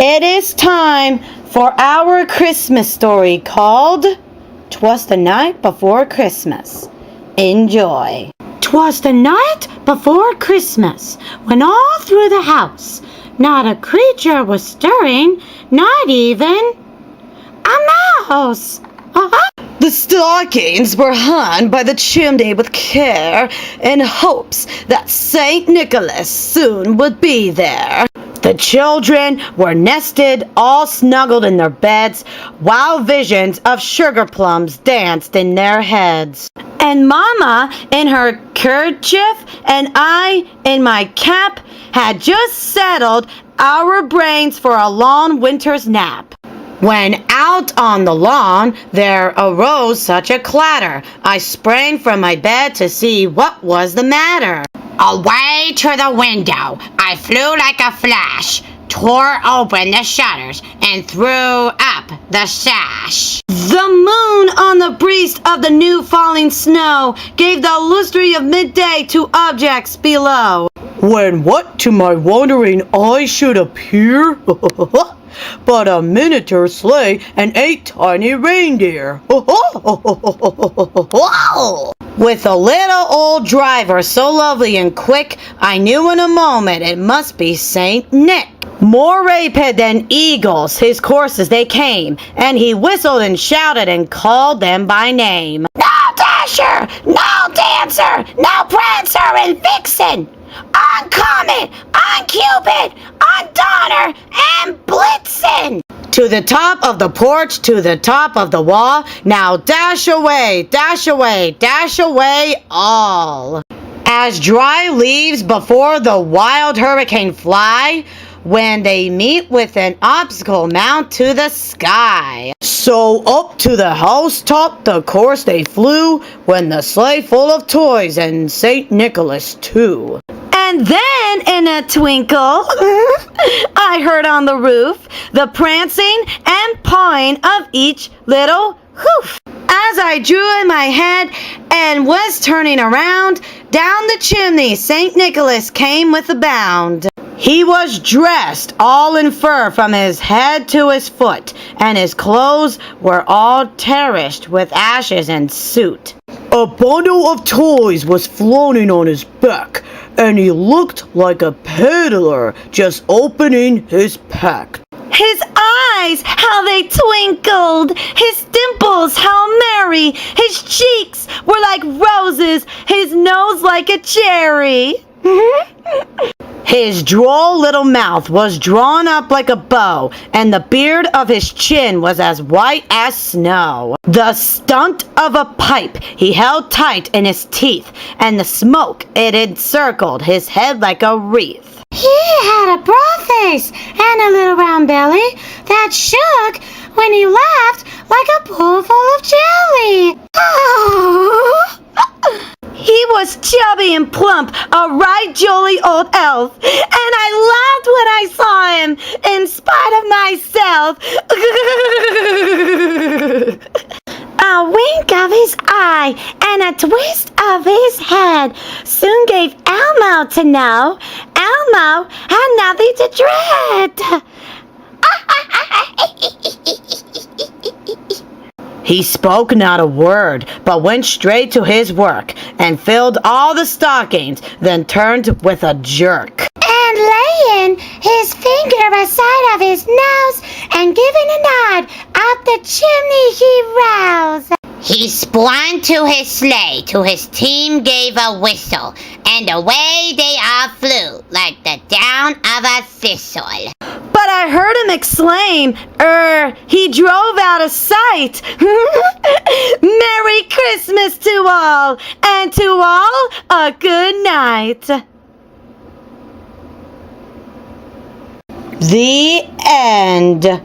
It is time for our Christmas story called "Twas the Night Before Christmas." Enjoy. 'Twas the night before Christmas, when all through the house not a creature was stirring, not even a mouse. The stockings were hung by the chimney with care, in hopes that St. Nicholas soon would be there. The children were nested, all snuggled in their beds, while visions of sugar plums danced in their heads. And Mama, in her kerchief, and I, in my cap, had just settled our brains for a long winter's nap, when out on the lawn there arose such a clatter. I sprang from my bed to see what was the matter. Away to the window I flew like a flash, tore open the shutters, and threw up the sash. The moon on the breast of the new falling snow gave the lustre of midday to objects below. When what to my wondering eye should appear but a miniature sleigh and 8 tiny reindeer. With a little old driver so lovely and quick, I knew in a moment it must be Saint Nick. More rapid than eagles his coursers they came, and he whistled and shouted and called them by name. No Dasher, no Dancer, no Prancer and Vixen, on Comet, on Cupid, on Donner, and Blitzen. To the top of the porch, to the top of the wall, now dash away, dash away, dash away all. As dry leaves before the wild hurricane fly, when they meet with an obstacle mount to the sky. So up to the housetop the course they flew, when the sleigh full of toys and St. Nicholas too. And then, in a twinkle, I heard on the roof the prancing and pawing of each little hoof. As I drew in my head and was turning around, down the chimney St. Nicholas came with a bound. He was dressed all in fur from his head to his foot, and his clothes were all tarnished with ashes and soot. A bundle of toys was floating on his back, and he looked like a peddler just opening his pack. His eyes, how they twinkled! His dimples, how merry! His cheeks were like roses, his nose like a cherry. His droll little mouth was drawn up like a bow, and the beard of his chin was as white as snow. The stunt of a pipe he held tight in his teeth, and the smoke it encircled his head like a wreath. He had a broad face and a little round belly that shook when he laughed like a pool full of jelly. He was chubby and plump, a right jolly old elf, and I laughed when I saw him, in spite of myself. A wink of his eye and a twist of his head soon gave Elmo to know Elmo had nothing to dread. He spoke not a word, but went straight to his work, and filled all the stockings, then turned with a jerk. And laying his finger aside of his nose, and giving a nod up the chimney he roused. He spun to his sleigh, to his team gave a whistle, and away they all flew, like the down of a thistle. But I heard him exclaim, he drove out of sight. Merry Christmas to all, and to all a good night. The end.